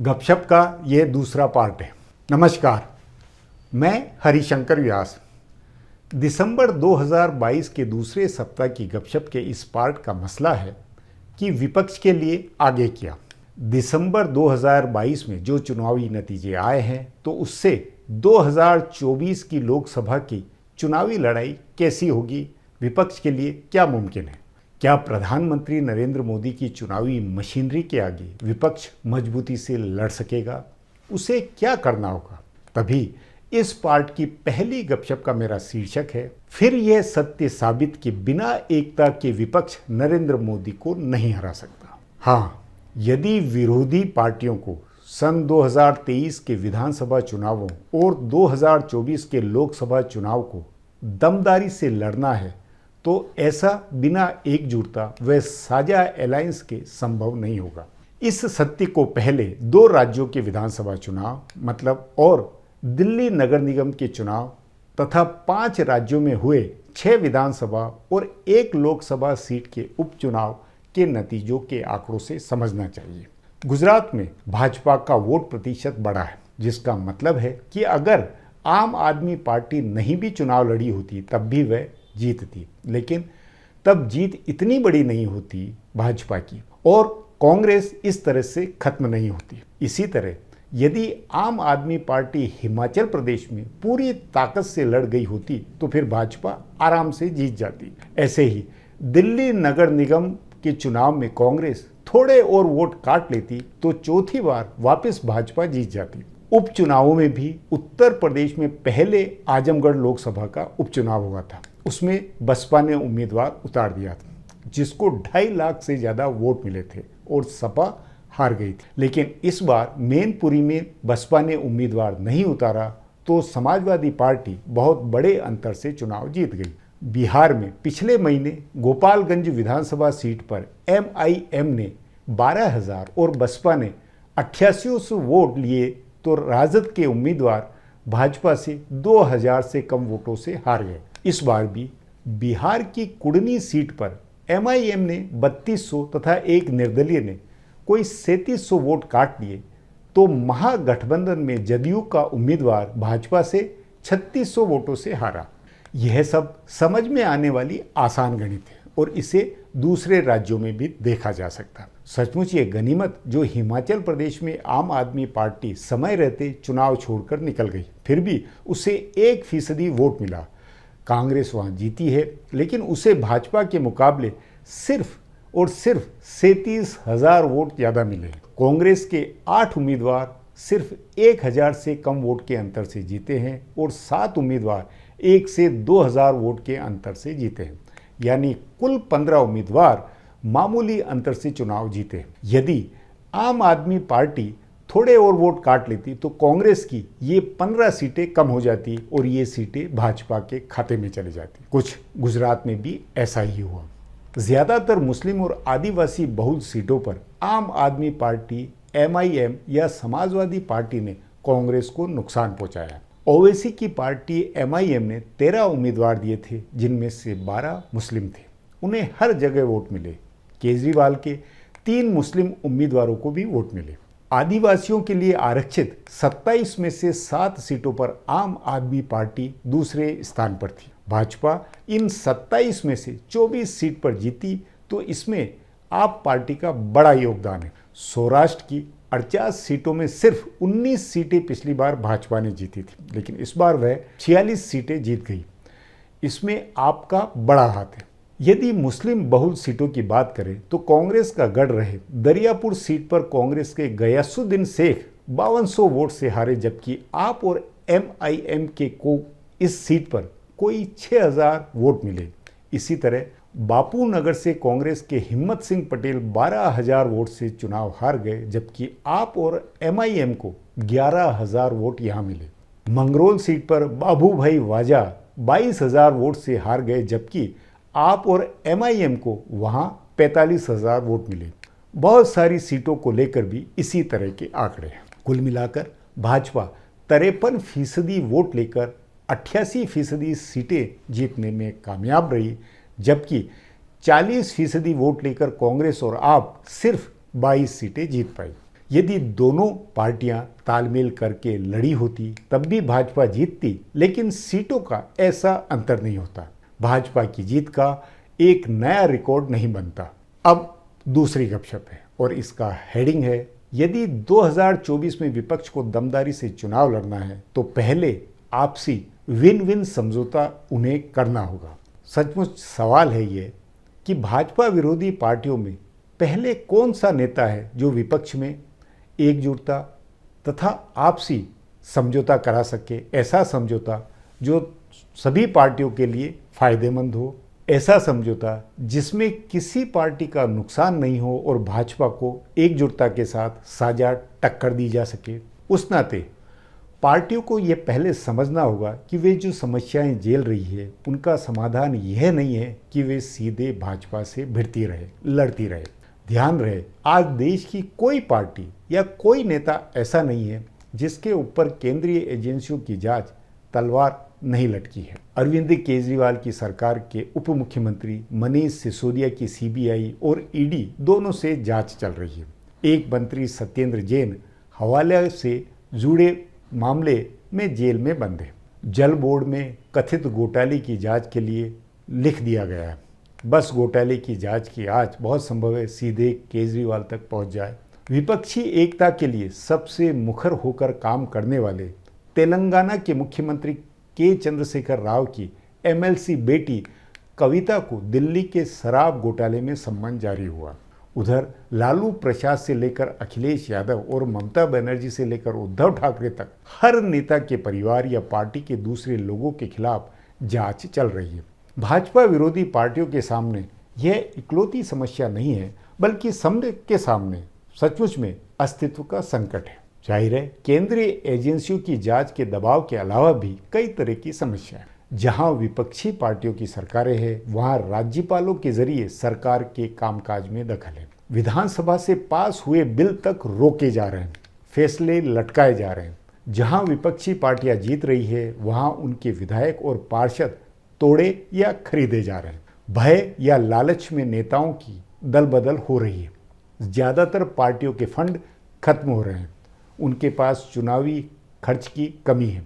गपशप का ये दूसरा पार्ट है। नमस्कार, मैं हरिशंकर व्यास। दिसंबर 2022 के दूसरे सप्ताह की गपशप के इस पार्ट का मसला है कि विपक्ष के लिए आगे क्या। दिसंबर 2022 में जो चुनावी नतीजे आए हैं तो उससे 2024 की लोकसभा की चुनावी लड़ाई कैसी होगी, विपक्ष के लिए क्या मुमकिन है। क्या प्रधानमंत्री नरेंद्र मोदी की चुनावी मशीनरी के आगे विपक्ष मजबूती से लड़ सकेगा, उसे क्या करना होगा। तभी इस पार्ट की पहली गपशप का मेरा शीर्षक है, फिर यह सत्य साबित कि बिना एकता के विपक्ष नरेंद्र मोदी को नहीं हरा सकता। हाँ, यदि विरोधी पार्टियों को सन 2023 के विधानसभा चुनावों और 2024 के लोकसभा चुनाव को दमदारी से लड़ना है तो ऐसा बिना एकजुटता व साझा अलायंस के संभव नहीं होगा। इस सत्य को पहले 2 राज्यों के विधानसभा चुनाव मतलब और दिल्ली नगर निगम के चुनाव तथा 5 राज्यों में हुए 6 विधानसभा और 1 लोकसभा सीट के उपचुनाव के नतीजों के आंकड़ों से समझना चाहिए। गुजरात में भाजपा का वोट प्रतिशत बढ़ा है, जिसका मतलब है कि अगर आम आदमी पार्टी नहीं भी चुनाव लड़ी होती तब भी वह जीतती, लेकिन तब जीत इतनी बड़ी नहीं होती भाजपा की और कांग्रेस इस तरह से खत्म नहीं होती। इसी तरह यदि आम आदमी पार्टी हिमाचल प्रदेश में पूरी ताकत से लड़ गई होती तो फिर भाजपा आराम से जीत जाती। ऐसे ही दिल्ली नगर निगम के चुनाव में कांग्रेस थोड़े और वोट काट लेती तो चौथी बार वापस भाजपा जीत जाती। उपचुनावों में भी उत्तर प्रदेश में पहले आजमगढ़ लोकसभा का उपचुनाव हुआ था, उसमें बसपा ने उम्मीदवार उतार दिया था जिसको 2.5 लाख से ज़्यादा वोट मिले थे और सपा हार गई थी। लेकिन इस बार मैनपुरी में बसपा ने उम्मीदवार नहीं उतारा तो समाजवादी पार्टी बहुत बड़े अंतर से चुनाव जीत गई। बिहार में पिछले महीने गोपालगंज विधानसभा सीट पर MIM ने 12,000 और बसपा ने 8800 वोट लिए तो राजद के उम्मीदवार भाजपा से 2,000 से कम वोटों से हार गए। इस बार भी बिहार की कुड़नी सीट पर MIM ने 3200 तथा एक निर्दलीय ने कोई 3700 वोट काट लिए तो महागठबंधन में जदयू का उम्मीदवार भाजपा से 3600 वोटों से हारा। यह सब समझ में आने वाली आसान गणित है और इसे दूसरे राज्यों में भी देखा जा सकता है। सचमुच ये गनीमत जो हिमाचल प्रदेश में आम आदमी पार्टी समय रहते चुनाव छोड़कर निकल गई, फिर भी उसे 1% वोट मिला। कांग्रेस वहाँ जीती है लेकिन उसे भाजपा के मुकाबले सिर्फ और सिर्फ 37,000 वोट ज़्यादा मिले। कांग्रेस के 8 उम्मीदवार सिर्फ 1,000 से कम वोट के अंतर से जीते हैं और 7 उम्मीदवार 1 से 2,000 वोट के अंतर से जीते हैं, यानी कुल 15 उम्मीदवार मामूली अंतर से चुनाव जीते। यदि आम आदमी पार्टी थोड़े और वोट काट लेती तो कांग्रेस की ये 15 सीटें कम हो जाती और ये सीटें भाजपा के खाते में चली जाती। कुछ गुजरात में भी ऐसा ही हुआ। ज़्यादातर मुस्लिम और आदिवासी बहुल सीटों पर आम आदमी पार्टी MIM या समाजवादी पार्टी ने कांग्रेस को नुकसान पहुंचाया। ओवैसी की पार्टी MIM ने 13 उम्मीदवार दिए थे जिनमें से 12 मुस्लिम थे, उन्हें हर जगह वोट मिले। केजरीवाल के 3 मुस्लिम उम्मीदवारों को भी वोट मिले। आदिवासियों के लिए आरक्षित 27 में से 7 सीटों पर आम आदमी पार्टी दूसरे स्थान पर थी। भाजपा इन 27 में से 24 सीट पर जीती तो इसमें आप पार्टी का बड़ा योगदान है। सौराष्ट्र की 48 सीटों में सिर्फ 19 सीटें पिछली बार भाजपा ने जीती थी, लेकिन इस बार वह 46 सीटें जीत गई। इसमें आपका बड़ा हाथ है। यदि मुस्लिम बहुल सीटों की बात करें तो कांग्रेस का गढ़ रहे दरियापुर सीट पर कांग्रेस के गयासुद्दीन शेख 5200 वोट से हारे, जबकि आप और MIM के को इस सीट पर कोई 6,000 वोट मिले। इसी तरह बापू नगर से कांग्रेस के हिम्मत सिंह पटेल 12,000 वोट से चुनाव हार गए, जबकि आप और MIM को 11,000 वोट यहां मिले। मंगरोल सीट पर बाबू भाई वाजा 22,000 वोट से हार गए, जबकि आप और MIM को वहां 45,000 वोट मिले। बहुत सारी सीटों को लेकर भी इसी तरह के आंकड़े हैं। कुल मिलाकर भाजपा 53% वोट लेकर 88% सीटें जीतने में कामयाब रही, जबकि 40% वोट लेकर कांग्रेस और आप सिर्फ 22 सीटें जीत पाई। यदि दोनों पार्टियां तालमेल करके लड़ी होती तब भी भाजपा जीतती, लेकिन सीटों का ऐसा अंतर नहीं होता। भाजपा की जीत का एक नया रिकॉर्ड नहीं बनता। अब दूसरी गपशप है और इसका हेडिंग है, यदि 2024 में विपक्ष को दमदारी से चुनाव लड़ना है तो पहले आपसी विन विन समझौता उन्हें करना होगा। सचमुच सवाल है ये कि भाजपा विरोधी पार्टियों में पहले कौन सा नेता है जो विपक्ष में एकजुटता तथा आपसी समझौता करा सके, ऐसा समझौता जो सभी पार्टियों के लिए फायदेमंद हो, ऐसा समझौता जिसमें किसी पार्टी का नुकसान नहीं हो और भाजपा को एकजुटता के साथ साझा टक्कर दी जा सके। उस नाते पार्टियों को यह पहले समझना होगा कि वे जो समस्याएं झेल रही है उनका समाधान यह नहीं है कि वे सीधे भाजपा से भिड़ती रहे, लड़ती रहे। ध्यान रहे, आज देश की कोई पार्टी या कोई नेता ऐसा नहीं है जिसके ऊपर केंद्रीय एजेंसियों की जांच तलवार नहीं लटकी है। अरविंद केजरीवाल की सरकार के उप मुख्यमंत्री मनीष सिसोदिया की सीबीआई और ईडी दोनों से जांच चल रही है। एक मंत्री सत्येंद्र जैन हवाले से जुड़े मामले में जेल में बंद है। जल बोर्ड में कथित घोटाले की जांच के लिए लिख दिया गया है। बस घोटाले की जांच की आज बहुत संभव है सीधे केजरीवाल तक पहुंच जाए। विपक्षी एकता के लिए सबसे मुखर होकर काम करने वाले तेलंगाना के मुख्यमंत्री के चंद्रशेखर राव की एमएलसी बेटी कविता को दिल्ली के शराब घोटाले में सम्मन जारी हुआ। उधर लालू प्रसाद से लेकर अखिलेश यादव और ममता बनर्जी से लेकर उद्धव ठाकरे तक हर नेता के परिवार या पार्टी के दूसरे लोगों के खिलाफ जांच चल रही है। भाजपा विरोधी पार्टियों के सामने यह इकलौती समस्या नहीं है, बल्कि सबके सामने सचमुच में अस्तित्व का संकट है। जाहिर है, केंद्रीय एजेंसियों की जांच के दबाव के अलावा भी कई तरह की समस्याएं। जहां विपक्षी पार्टियों की सरकारें हैं, वहां राज्यपालों के जरिए सरकार के कामकाज में दखल है। विधानसभा से पास हुए बिल तक रोके जा रहे हैं, फैसले लटकाए जा रहे हैं। जहां विपक्षी पार्टियां जीत रही है, वहां उनके विधायक और पार्षद तोड़े या खरीदे जा रहे हैं। भय या लालच में नेताओं की दल बदल हो रही है। ज़्यादातर पार्टियों के फंड खत्म हो रहे हैं, उनके पास चुनावी खर्च की कमी है,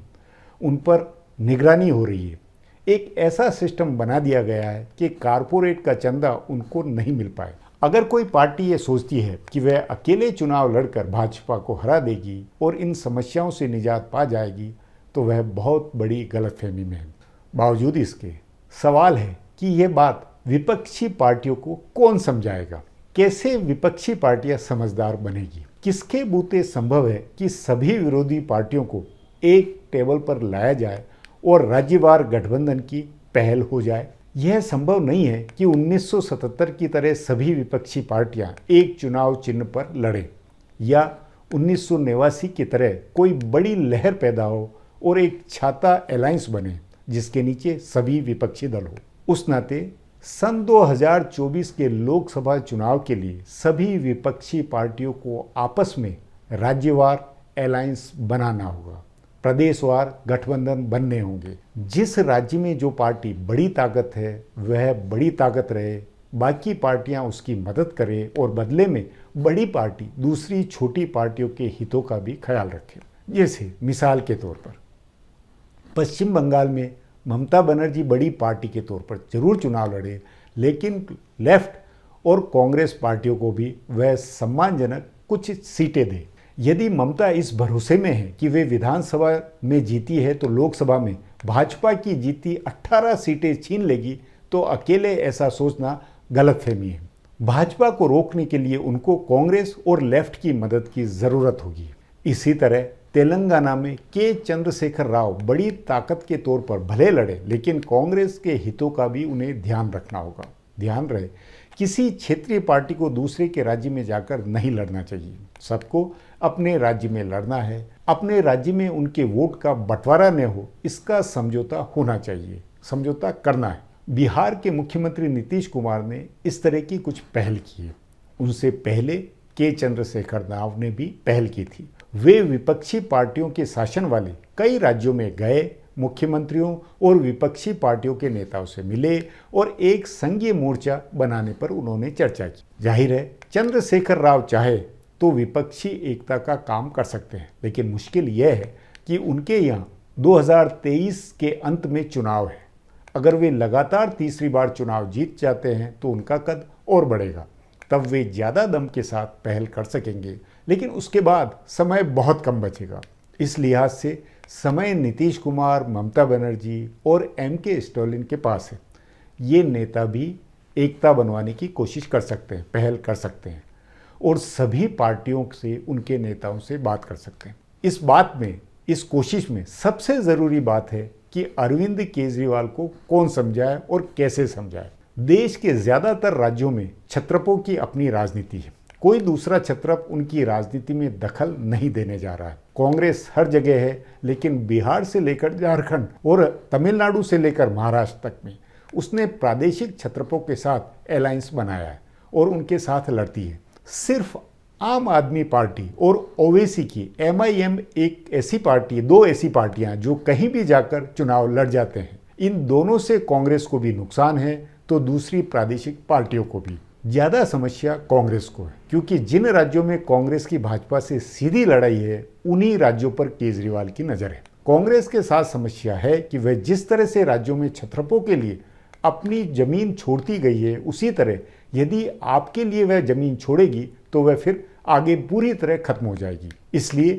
उन पर निगरानी हो रही है। एक ऐसा सिस्टम बना दिया गया है कि कारपोरेट का चंदा उनको नहीं मिल पाए। अगर कोई पार्टी ये सोचती है कि वह अकेले चुनाव लड़कर भाजपा को हरा देगी और इन समस्याओं से निजात पा जाएगी, तो वह बहुत बड़ी गलतफहमी में है। बावजूद इसके सवाल है कि यह बात विपक्षी पार्टियों को कौन समझाएगा? कैसे विपक्षी पार्टियां समझदार बनेगी? किसके बूते संभव है कि सभी विरोधी पार्टियों को एक टेबल पर लाया जाए और राज्यवार गठबंधन की पहल हो जाए? यह संभव नहीं है कि 1977 की तरह सभी विपक्षी पार्टियां एक चुनाव चिन्ह पर लड़ें या 1989 की तरह कोई बड़ी लहर पैदा हो और एक छाता अलायंस बने जिसके नीचे सभी विपक्षी दल हो। उस नाते सन 2024 के लोकसभा चुनाव के लिए सभी विपक्षी पार्टियों को आपस में राज्यवार अलायंस बनाना होगा, प्रदेशवार गठबंधन बनने होंगे। जिस राज्य में जो पार्टी बड़ी ताकत है वह बड़ी ताकत रहे, बाकी पार्टियां उसकी मदद करें और बदले में बड़ी पार्टी दूसरी छोटी पार्टियों के हितों का भी ख्याल रखे। जैसे मिसाल के तौर पर पश्चिम बंगाल में ममता बनर्जी बड़ी पार्टी के तौर पर जरूर चुनाव लड़े, लेकिन लेफ्ट और कांग्रेस पार्टियों को भी वह सम्मानजनक कुछ सीटें दे। यदि ममता इस भरोसे में है कि वे विधानसभा में जीती है तो लोकसभा में भाजपा की जीती 18 सीटें छीन लेगी, तो अकेले ऐसा सोचना गलतफहमी है। भाजपा को रोकने के लिए उनको कांग्रेस और लेफ्ट की मदद की जरूरत होगी। इसी तरह तेलंगाना में के चंद्रशेखर राव बड़ी ताकत के तौर पर भले लड़े, लेकिन कांग्रेस के हितों का भी उन्हें ध्यान रखना होगा। ध्यान रहे, किसी क्षेत्रीय पार्टी को दूसरे के राज्य में जाकर नहीं लड़ना चाहिए। सबको अपने राज्य में लड़ना है, अपने राज्य में उनके वोट का बंटवारा न हो, इसका समझौता होना चाहिए, समझौता करना है। बिहार के मुख्यमंत्री नीतीश कुमार ने इस तरह की कुछ पहल की है। उनसे पहले के चंद्रशेखर राव ने भी पहल की थी। वे विपक्षी पार्टियों के शासन वाले कई राज्यों में गए, मुख्यमंत्रियों और विपक्षी पार्टियों के नेताओं से मिले और एक संघीय मोर्चा बनाने पर उन्होंने चर्चा की। जाहिर है, चंद्रशेखर राव चाहे तो विपक्षी एकता का काम कर सकते हैं। लेकिन मुश्किल यह है कि उनके यहाँ 2023 के अंत में चुनाव है। अगर वे लगातार तीसरी बार चुनाव जीत जाते हैं तो उनका कद और बढ़ेगा, तब वे ज़्यादा दम के साथ पहल कर सकेंगे। लेकिन उसके बाद समय बहुत कम बचेगा। इस लिहाज से समय नीतीश कुमार, ममता बनर्जी और के स्टालिन के पास है। ये नेता भी एकता बनवाने की कोशिश कर सकते हैं, पहल कर सकते हैं और सभी पार्टियों से, उनके नेताओं से बात कर सकते हैं। इस कोशिश में सबसे ज़रूरी बात है कि अरविंद केजरीवाल को कौन समझाए और कैसे समझाए। देश के ज़्यादातर राज्यों में छत्रपों की अपनी राजनीति है। कोई दूसरा छत्रप उनकी राजनीति में दखल नहीं देने जा रहा है। कांग्रेस हर जगह है, लेकिन बिहार से लेकर झारखंड और तमिलनाडु से लेकर महाराष्ट्र तक में उसने प्रादेशिक छत्रपों के साथ अलायंस बनाया है और उनके साथ लड़ती है। सिर्फ आम आदमी पार्टी और ओवैसी की MIM दो ऐसी पार्टियां जो कहीं भी जाकर चुनाव लड़ जाते हैं। इन दोनों से कांग्रेस को भी नुकसान है तो दूसरी प्रादेशिक पार्टियों को भी। ज़्यादा समस्या कांग्रेस को है, क्योंकि जिन राज्यों में कांग्रेस की भाजपा से सीधी लड़ाई है उन्हीं राज्यों पर केजरीवाल की नज़र है। कांग्रेस के साथ समस्या है कि वह जिस तरह से राज्यों में छत्रपों के लिए अपनी जमीन छोड़ती गई है, उसी तरह यदि आपके लिए वह जमीन छोड़ेगी तो वह फिर आगे पूरी तरह खत्म हो जाएगी। इसलिए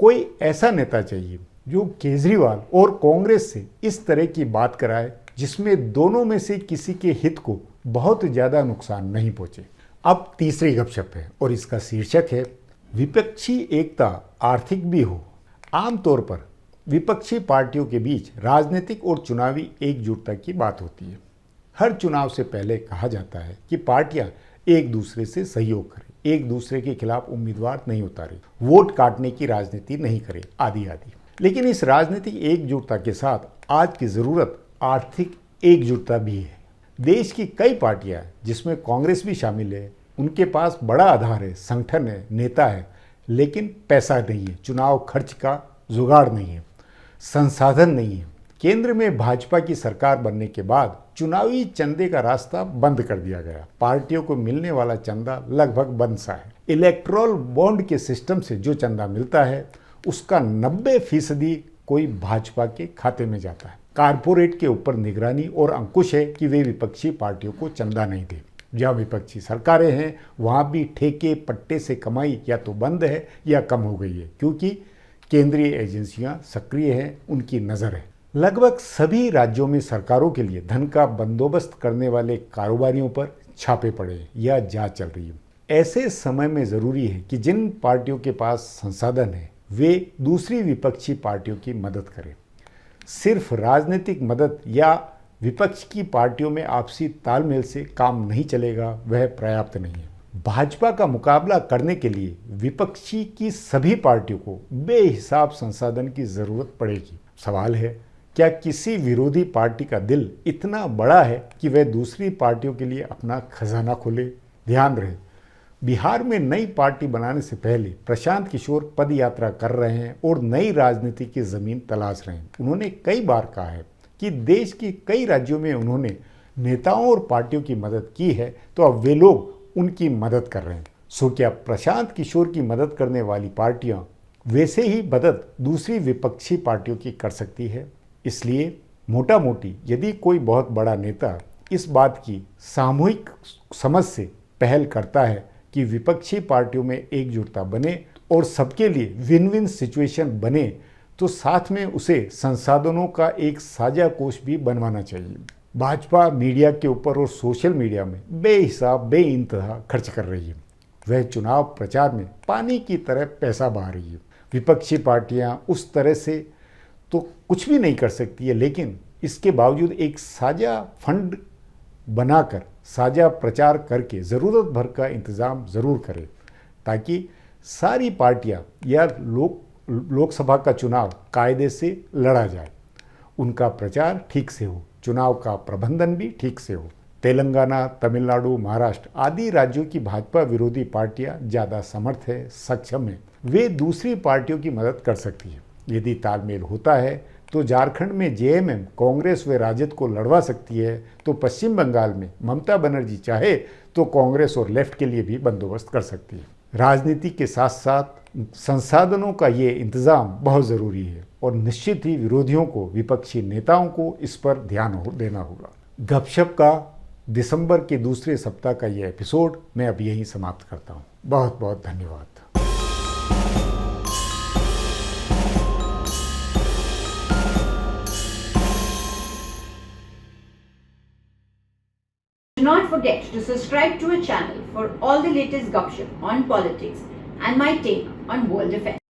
कोई ऐसा नेता चाहिए जो केजरीवाल और कांग्रेस से इस तरह की बात कराए जिसमें दोनों में से किसी के हित को बहुत ज़्यादा नुकसान नहीं पहुंचे। अब तीसरी गपशप है और इसका शीर्षक है विपक्षी एकता आर्थिक भी हो। आमतौर पर विपक्षी पार्टियों के बीच राजनीतिक और चुनावी एकजुटता की बात होती है। हर चुनाव से पहले कहा जाता है कि पार्टियां एक दूसरे से सहयोग करें, एक दूसरे के खिलाफ उम्मीदवार नहीं उतारे, वोट काटने की राजनीति नहीं करे, आदि आदि। लेकिन इस राजनीतिक एकजुटता के साथ आज की ज़रूरत आर्थिक एकजुटता भी है। देश की कई पार्टियां जिसमें कांग्रेस भी शामिल है, उनके पास बड़ा आधार है, संगठन है, नेता है, लेकिन पैसा नहीं है, चुनाव खर्च का जुगाड़ नहीं है, संसाधन नहीं है। केंद्र में भाजपा की सरकार बनने के बाद चुनावी चंदे का रास्ता बंद कर दिया गया। पार्टियों को मिलने वाला चंदा लगभग बंद सा है। इलेक्टोरल बॉन्ड के सिस्टम से जो चंदा मिलता है उसका 90% कोई भाजपा के खाते में जाता है। कारपोरेट के ऊपर निगरानी और अंकुश है कि वे विपक्षी पार्टियों को चंदा नहीं दे। जहाँ विपक्षी सरकारें हैं वहाँ भी ठेके पट्टे से कमाई या तो बंद है या कम हो गई है, क्योंकि केंद्रीय एजेंसियां सक्रिय हैं, उनकी नज़र है। लगभग सभी राज्यों में सरकारों के लिए धन का बंदोबस्त करने वाले कारोबारियों पर छापे पड़े या जांच चल रही है। ऐसे समय में ज़रूरी है कि जिन पार्टियों के पास संसाधन है वे दूसरी विपक्षी पार्टियों की मदद करें। सिर्फ राजनीतिक मदद या विपक्ष की पार्टियों में आपसी तालमेल से काम नहीं चलेगा, वह पर्याप्त नहीं है। भाजपा का मुकाबला करने के लिए विपक्षी की सभी पार्टियों को बेहिसाब संसाधन की ज़रूरत पड़ेगी। सवाल है, क्या किसी विरोधी पार्टी का दिल इतना बड़ा है कि वह दूसरी पार्टियों के लिए अपना खजाना खोले? ध्यान रहे, बिहार में नई पार्टी बनाने से पहले प्रशांत किशोर पद यात्रा कर रहे हैं और नई राजनीति की ज़मीन तलाश रहे हैं। उन्होंने कई बार कहा है कि देश के कई राज्यों में उन्होंने नेताओं और पार्टियों की मदद की है, तो अब वे लोग उनकी मदद कर रहे हैं। सो क्या प्रशांत किशोर की मदद करने वाली पार्टियां वैसे ही मदद दूसरी विपक्षी पार्टियों की कर सकती है? इसलिए मोटा मोटी यदि कोई बहुत बड़ा नेता इस बात की सामूहिक समझ से पहल करता है कि विपक्षी पार्टियों में एकजुटता बने और सबके लिए विन विन सिचुएशन बने, तो साथ में उसे संसाधनों का एक साझा कोष भी बनवाना चाहिए। भाजपा मीडिया के ऊपर और सोशल मीडिया में बेहिसाब बेइंतहा खर्च कर रही है। वह चुनाव प्रचार में पानी की तरह पैसा बहा रही है। विपक्षी पार्टियां उस तरह से तो कुछ भी नहीं कर सकती है, लेकिन इसके बावजूद एक साझा फंड बनाकर साझा प्रचार करके ज़रूरत भर का इंतज़ाम ज़रूर करें, ताकि सारी पार्टियां या लोकसभा का चुनाव कायदे से लड़ा जाए, उनका प्रचार ठीक से हो, चुनाव का प्रबंधन भी ठीक से हो। तेलंगाना, तमिलनाडु, महाराष्ट्र आदि राज्यों की भाजपा विरोधी पार्टियां ज़्यादा समर्थ है, सक्षम है, वे दूसरी पार्टियों की मदद कर सकती है। यदि तालमेल होता है तो झारखंड में JMM कांग्रेस व राजद को लड़वा सकती है, तो पश्चिम बंगाल में ममता बनर्जी चाहे तो कांग्रेस और लेफ्ट के लिए भी बंदोबस्त कर सकती है। राजनीति के साथ साथ संसाधनों का ये इंतज़ाम बहुत ज़रूरी है और निश्चित ही विरोधियों को, विपक्षी नेताओं को इस पर ध्यान देना होगा। गपशप का दिसंबर के दूसरे सप्ताह का ये एपिसोड मैं अब यहीं समाप्त करता हूँ। बहुत बहुत धन्यवाद। Do not forget to subscribe to our channel for all the latest gossip on politics and my take on world affairs.